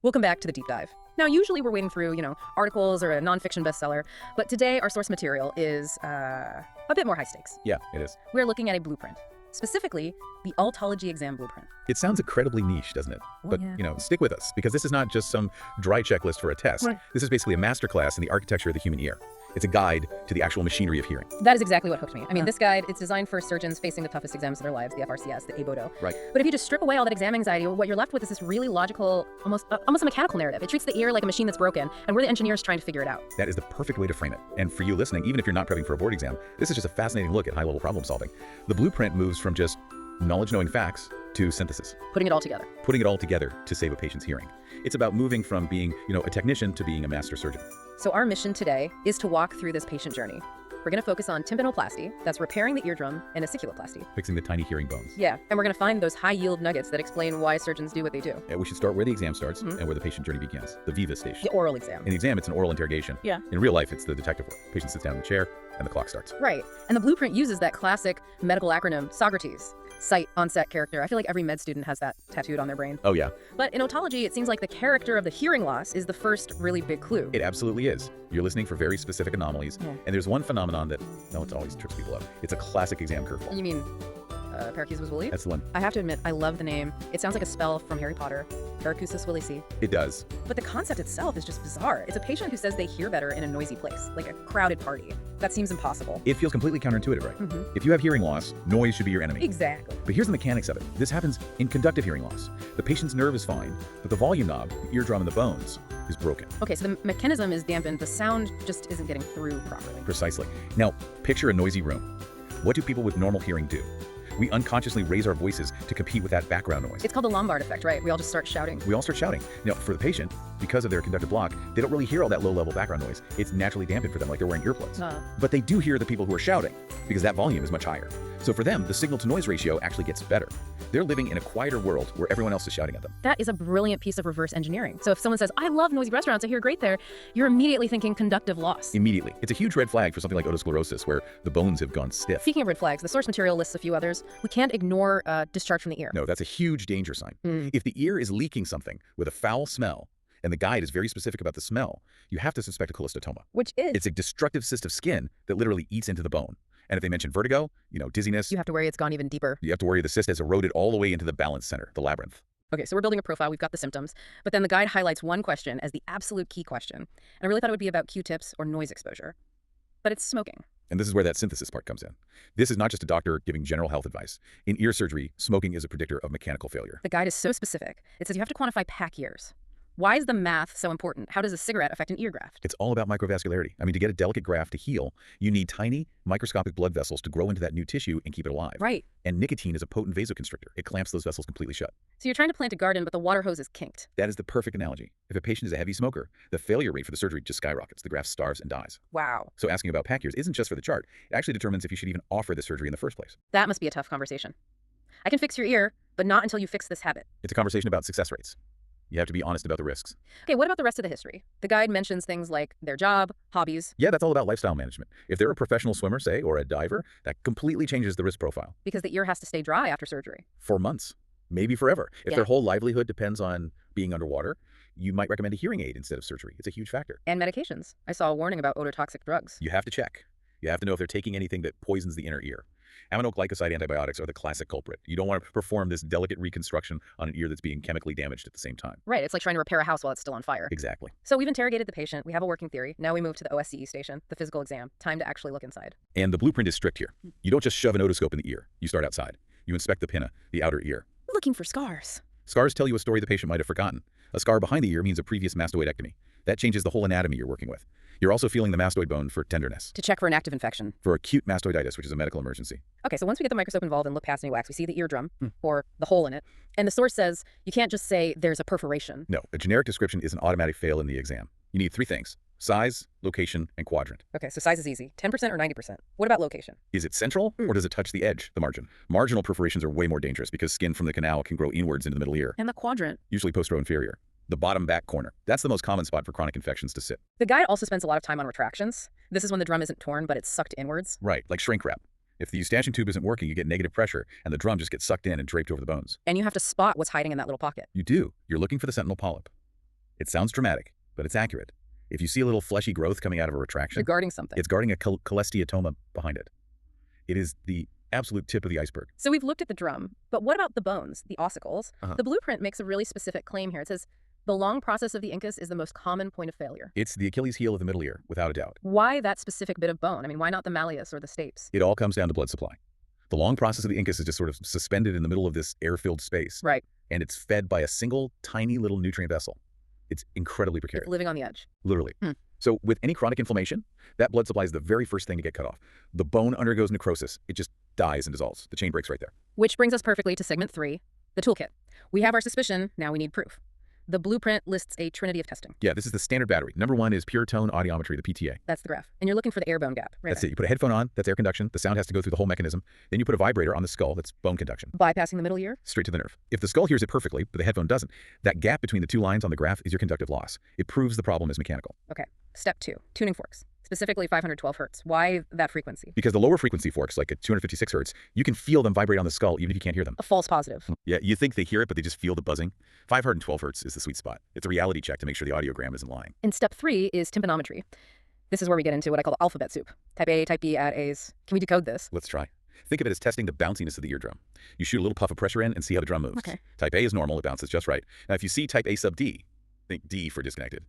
Welcome back to the deep dive. Now, usually we're wading through, articles or a nonfiction bestseller, but today our source material is a bit more high stakes. Yeah, it is. We're looking at a blueprint, specifically the Altology exam blueprint. It sounds incredibly niche, doesn't it? Oh, But, yeah. stick with us, because this is not just some dry checklist for a test. Right. This is basically a masterclass in the architecture of the human ear. It's a guide to the actual machinery of hearing. That is exactly what hooked me. I mean, this guide, it's designed for surgeons facing the toughest exams of their lives, the FRCS, the ABODO. Right. But if you just strip away all that exam anxiety, what you're left with is this really logical, almost a mechanical narrative. It treats the ear like a machine that's broken, and we're the engineers trying to figure it out. That is the perfect way to frame it. And for you listening, even if you're not prepping for a board exam, this is just a fascinating look at high-level problem solving. The blueprint moves from just knowledge-knowing facts to synthesis, Putting it all together. putting it all together to save a patient's hearing. It's about moving from being, a technician to being a master surgeon. So our mission today is to walk through this patient journey. We're going to focus on tympanoplasty, that's repairing the eardrum, and aciculoplasty. Fixing the tiny hearing bones. Yeah, and we're going to find those high-yield nuggets that explain why surgeons do what they do. We should start where the exam starts and where the patient journey begins, the Viva station. The oral exam. In the exam, it's an oral interrogation. Yeah. In real life, it's the detective work. Patient sits down in the chair, and the clock starts. Right, and the blueprint uses that classic medical acronym, Socrates. Site, onset, character. I feel like every med student has that tattooed on their brain. Oh, yeah, But in otology, it seems like the character of the hearing loss is the first really big clue. it absolutely is. You're listening for very specific anomalies, Yeah. and there's one phenomenon that, it always trips people up. It's a classic exam curveball. You mean Paracelsus Willi? That's the one. I have to admit, I love the name. It sounds like a spell from Harry Potter. Paracelsus Willi. It does. But the concept itself is just bizarre. It's a patient who says they hear better in a noisy place, like a crowded party. That seems impossible. It feels completely counterintuitive, right? Mhm. If you have hearing loss, noise should be your enemy. Exactly. But here's the mechanics of it. This happens in conductive hearing loss. The patient's nerve is fine, but the volume knob, the eardrum, and the bones is broken. Okay, so the mechanism is dampened. The sound just isn't getting through properly. Precisely. Now, picture a noisy room. What do people with normal hearing do? We unconsciously raise our voices to compete with that background noise. It's called the Lombard effect, right? We all just start shouting. We all start shouting. Now, for the patient, because of their conductive block, they don't really hear all that low-level background noise. It's naturally dampened for them, like they're wearing earplugs. But they do hear the people who are shouting, because that volume is much higher. So for them, the signal-to-noise ratio actually gets better. They're living in a quieter world where everyone else is shouting at them. That is a brilliant piece of reverse engineering. So if someone says, I love noisy restaurants, I hear great there, you're immediately thinking conductive loss. Immediately. It's a huge red flag for something like otosclerosis, where the bones have gone stiff. Speaking of red flags, the source material lists a few others. We can't ignore discharge from the ear. No, that's a huge danger sign. Mm. If the ear is leaking something with a foul smell, and the guide is very specific about the smell, you have to suspect a cholestotoma. Which is, It's a destructive cyst of skin that literally eats into the bone. And if they mention vertigo, dizziness, you have to worry it's gone even deeper. you have to worry the cyst has eroded all the way into the balance center, the labyrinth. Okay, so we're building a profile. We've got the symptoms, but then the guide highlights one question as the absolute key question. And I really thought it would be about Q-tips or noise exposure. But it's smoking. And this is where that synthesis part comes in. This is not just a doctor giving general health advice. In ear surgery, smoking is a predictor of mechanical failure. The guide is so specific. It says you have to quantify pack years. Why is the math so important? How does a cigarette affect an ear graft? It's all about microvascularity. To get a delicate graft to heal, you need tiny, microscopic blood vessels to grow into that new tissue and keep it alive. Right. And nicotine is a potent vasoconstrictor. It clamps those vessels completely shut. So you're trying to plant a garden, but the water hose is kinked. That is the perfect analogy. If a patient is a heavy smoker, the failure rate for the surgery just skyrockets. The graft starves and dies. Wow. So asking about pack years isn't just for the chart. It actually determines if you should even offer the surgery in the first place. That must be a tough conversation. I can fix your ear, but not until you fix this habit. It's a conversation about success rates. You have to be honest about the risks. Okay, what about the rest of the history? The guide mentions things like their job, hobbies, Yeah, that's all about lifestyle management. If they're a professional swimmer, say, or a diver, that completely changes the risk profile. because the ear has to stay dry after surgery. For months, maybe forever. If Yeah. their whole livelihood depends on being underwater, you might recommend a hearing aid instead of surgery. It's a huge factor. And medications. I saw a warning about ototoxic drugs. You have to check. You have to know if they're taking anything that poisons the inner ear. Aminoglycoside antibiotics are the classic culprit. You don't want to perform this delicate reconstruction on an ear that's being chemically damaged at the same time. Right, it's like trying to repair a house while it's still on fire. Exactly. So we've interrogated the patient, we have a working theory. Now we move to the OSCE station, the physical exam. Time to actually look inside. And the blueprint is strict here. You don't just shove an otoscope in the ear. You start outside. You inspect the pinna, the outer ear. Looking for scars. Scars tell you a story the patient might have forgotten. A scar behind the ear means a previous mastoidectomy. That changes the whole anatomy you're working with. You're also feeling the mastoid bone for tenderness, To check for an active infection. for acute mastoiditis, which is a medical emergency. Okay, so once we get the microscope involved and look past any wax, we see the eardrum, or the hole in it. And the source says you can't just say there's a perforation. No, a generic description is an automatic fail in the exam. You need three things: size, location, and quadrant. Okay, so size is easy. 10% or 90%. What about location? Is it central, or does it touch the edge, the margin? Marginal perforations are way more dangerous because skin from the canal can grow inwards into the middle ear, And the quadrant. usually posterior-inferior. The bottom back corner. That's the most common spot for chronic infections to sit. The guide also spends a lot of time on retractions. This is when the drum isn't torn, but it's sucked inwards. Right, like shrink wrap. If the eustachian tube isn't working, you get negative pressure, and the drum just gets sucked in and draped over the bones. And you have to spot what's hiding in that little pocket. You do. You're looking for the sentinel polyp. It sounds dramatic, but it's accurate. If you see a little fleshy growth coming out of a retraction, You're guarding something. it's guarding a cholesteatoma behind it. It is the absolute tip of the iceberg. So we've looked at the drum, but what about the bones, the ossicles? The blueprint makes a really specific claim here. It says, the long process of the incus is the most common point of failure. It's the Achilles heel of the middle ear, without a doubt. Why that specific bit of bone? I mean, why not the malleus or the stapes? It all comes down to blood supply. The long process of the incus is just sort of suspended in the middle of this air-filled space. Right. And it's fed by a single tiny little nutrient vessel. It's incredibly precarious. It's living on the edge. Literally. So with any chronic inflammation, that blood supply is the very first thing to get cut off. The bone undergoes necrosis. It just dies and dissolves. The chain breaks right there. Which brings us perfectly to segment 3, the toolkit. We have our suspicion, now we need proof. The blueprint lists a trinity of testing. Yeah, this is the standard battery. Number 1 is pure tone audiometry, the PTA. That's the graph. And you're looking for the air-bone gap, right? That's it. You put a headphone on, that's air conduction. The sound has to go through the whole mechanism. Then you put a vibrator on the skull, that's bone conduction. Bypassing the middle ear? Straight to the nerve. If the skull hears it perfectly, but the headphone doesn't, that gap between the two lines on the graph is your conductive loss. It proves the problem is mechanical. Okay. Step 2, tuning forks. Specifically 512 hertz. Why that frequency? Because the lower frequency forks, like at 256 hertz, you can feel them vibrate on the skull even if you can't hear them. A false positive. Yeah, you think they hear it, but they just feel the buzzing. 512 hertz is the sweet spot. It's a reality check to make sure the audiogram isn't lying. And step 3 is tympanometry. This is where we get into what I call the alphabet soup. Type A, type B, add A's. Can we decode this? Let's try. Think of it as testing the bounciness of the eardrum. You shoot a little puff of pressure in and see how the drum moves. Okay. Type A is normal, it bounces just right. Now, if you see type A sub D, think D for disconnected,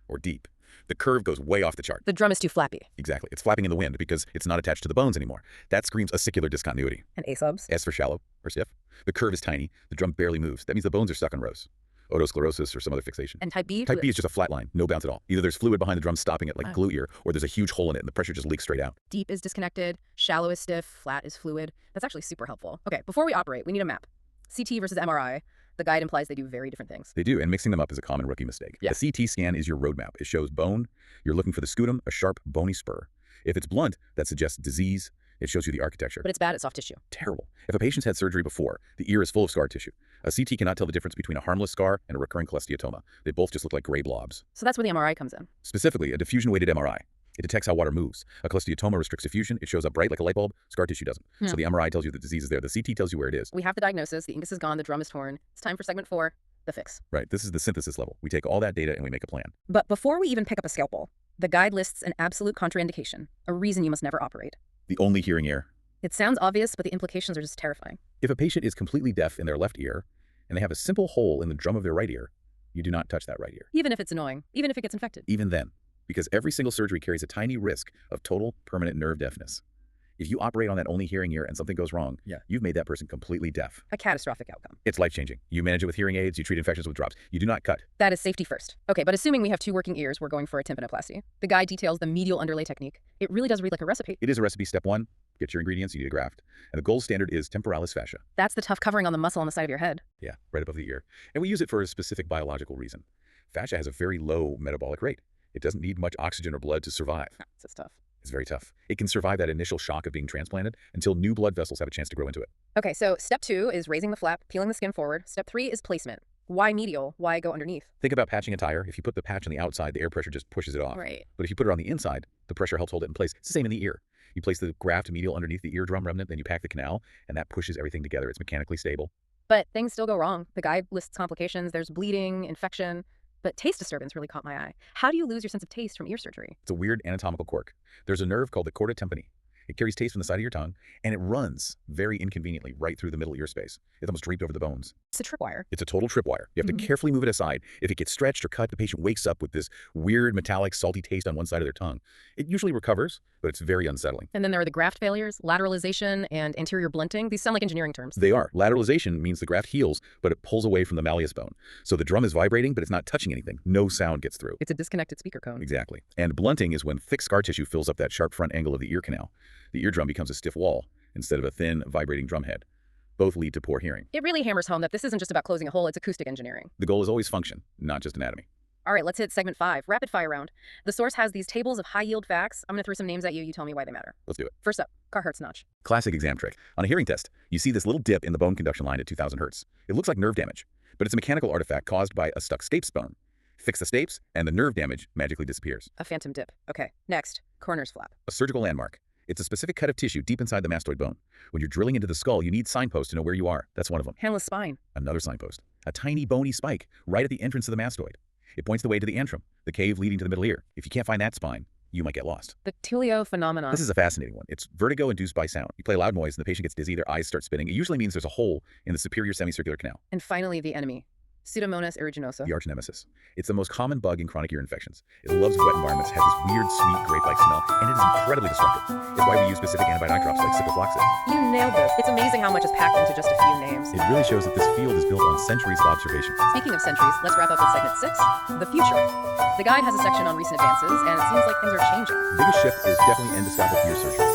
or deep. The curve goes way off the chart. The drum is too flappy. Exactly. It's flapping in the wind because it's not attached to the bones anymore. That screams ossicular discontinuity. And A subs? S for shallow or stiff. The curve is tiny. The drum barely moves. That means the bones are stuck on rows. Otosclerosis or some other fixation. And type B? Type B is just a flat line, no bounce at all. Either there's fluid behind the drum stopping it like glute ear, or there's a huge hole in it and the pressure just leaks straight out. Deep is disconnected, shallow is stiff, flat is fluid. That's actually super helpful. Okay, before we operate, we need a map. CT versus MRI. The guide implies they do very different things. They do, and mixing them up is a common rookie mistake. Yeah. A CT scan is your roadmap. It shows bone. You're looking for the scutum, a sharp, bony spur. If it's blunt, that suggests disease. It shows you the architecture. But it's bad at soft tissue. Terrible. If a patient's had surgery before, the ear is full of scar tissue. A CT cannot tell the difference between a harmless scar and a recurring cholesteatoma. They both just look like gray blobs. So that's where the MRI comes in. Specifically, a diffusion-weighted MRI. It detects how water moves. A cholesteatoma restricts diffusion. It shows up bright like a light bulb. Scar tissue doesn't. So the MRI tells you the disease is there. The CT tells you where it is. We have the diagnosis. The incus is gone. The drum is torn. It's time for segment 4, the fix. Right. This is the synthesis level. We take all that data and we make a plan. But before we even pick up a scalpel, the guide lists an absolute contraindication, a reason you must never operate. The only hearing ear. It sounds obvious, but the implications are just terrifying. If a patient is completely deaf in their left ear and they have a simple hole in the drum of their right ear, you do not touch that right ear. Even if it's annoying, even if it gets infected. Even then, because every single surgery carries a tiny risk of total permanent nerve deafness. If you operate on that only hearing ear and something goes wrong, you've made that person completely deaf. A catastrophic outcome. It's life-changing. You manage it with hearing aids, you treat infections with drops. You do not cut. That is safety first. Okay, but assuming we have 2 working ears, we're going for a tympanoplasty. The guide details the medial underlay technique. It really does read like a recipe. It is a recipe. Step 1, get your ingredients, you need a graft. And the gold standard is temporalis fascia. That's the tough covering on the muscle on the side of your head. Yeah, right above the ear. And we use it for a specific biological reason. Fascia has a very low metabolic rate. It doesn't need much oxygen or blood to survive. It's tough. It's very tough. It can survive that initial shock of being transplanted until new blood vessels have a chance to grow into it. Okay, so step 2 is raising the flap, peeling the skin forward. Step 3 is placement. Why medial? Why go underneath? Think about patching a tire. If you put the patch on the outside, the air pressure just pushes it off. Right. But if you put it on the inside, the pressure helps hold it in place. It's the same in the ear. You place the graft medial underneath the eardrum remnant, then you pack the canal, and that pushes everything together. It's mechanically stable. But things still go wrong. The guide lists complications. There's bleeding, infection. But taste disturbance really caught my eye. How do you lose your sense of taste from ear surgery? It's a weird anatomical quirk. There's a nerve called the chorda tympani. It carries taste from the side of your tongue, and it runs very inconveniently right through the middle ear space. It's almost draped over the bones. It's a tripwire. It's a total tripwire. You have to carefully move it aside. If it gets stretched or cut, the patient wakes up with this weird metallic salty taste on one side of their tongue. It usually recovers, but it's very unsettling. And then there are the graft failures, lateralization, and anterior blunting. These sound like engineering terms. They are. Lateralization means the graft heals, but it pulls away from the malleus bone. So the drum is vibrating, but it's not touching anything. No sound gets through. It's a disconnected speaker cone. Exactly. And blunting is when thick scar tissue fills up that sharp front angle of the ear canal. The eardrum becomes a stiff wall instead of a thin, vibrating drum head. Both lead to poor hearing. It really hammers home that this isn't just about closing a hole, it's acoustic engineering. The goal is always function, not just anatomy. All right, let's hit segment 5, rapid fire round. The source has these tables of high-yield facts. I'm going to throw some names at you. You tell me why they matter. Let's do it. First up, Carhart's notch. Classic exam trick. On a hearing test, you see this little dip in the bone conduction line at 2000 hertz. It looks like nerve damage, but it's a mechanical artifact caused by a stuck stapes bone. Fix the stapes, and the nerve damage magically disappears. A phantom dip. Okay, next, coroner's flap. A surgical landmark. It's a specific cut of tissue deep inside the mastoid bone. When you're drilling into the skull, you need signposts to know where you are. That's one of them. Handless spine. Another signpost. A tiny bony spike right at the entrance of the mastoid. It points the way to the antrum, the cave leading to the middle ear. If you can't find that spine, you might get lost. The Tullio phenomenon. This is a fascinating one. It's vertigo induced by sound. You play a loud noise and the patient gets dizzy, their eyes start spinning. It usually means there's a hole in the superior semicircular canal. And finally, the enemy. Pseudomonas aeruginosa. The arch nemesis. It's the most common bug in chronic ear infections. It loves wet environments, has this weird, sweet, grape-like smell, and it is incredibly destructive. It's why we use specific antibiotic drops like ciprofloxacin. You nailed this. It's amazing how much is packed into just a few names. It really shows that this field is built on centuries of observation. Speaking of centuries, let's wrap up with segment 6, the future. The guide has a section on recent advances, and it seems like things are changing. The biggest shift is definitely endoscopic ear surgery.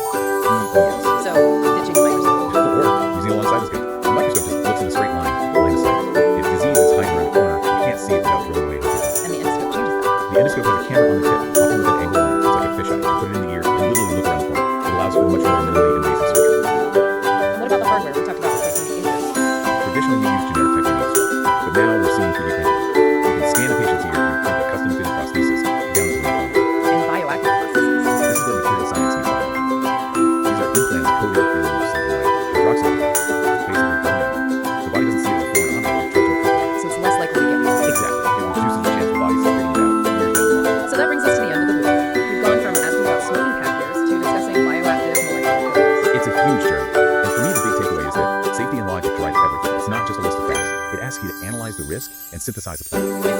So, ditching the microscope. Or using a long stethoscope. The microscope just looks in a straight line, line of sight. If disease is hiding around a corner, you can't see it without drilling away. And the endoscope changes that. The endoscope has a camera on the tip, often with an angle on it. It's like a fisheye. You put it in the ear and literally look around the corner. It allows for much more minimally invasive surgery. What about the hardware? We talked about replacing the hinges. Traditionally, we use generic techniques, but now we're seeing 3D printing. You can scan a patient's ear and print a custom-fitted prosthesis down to the bone. And bioactive prostheses. This is where material science meets biology. These are implants coated in something like hydroxide, basically bone. The body doesn't see it as a foreign object, it tries to incorporate it. So it's less likely to get missed. Exactly. It reduces the chance the body's figuring it out years down the line. So that brings us to the end of the book. We've gone from asking about smoking cat ears to discussing bioactive molecular coatings. It's a huge journey. And for me, the big takeaway is that safety and logic drive everything. It's not just a list of facts. It asks you to analyze the risk and synthesize a plan.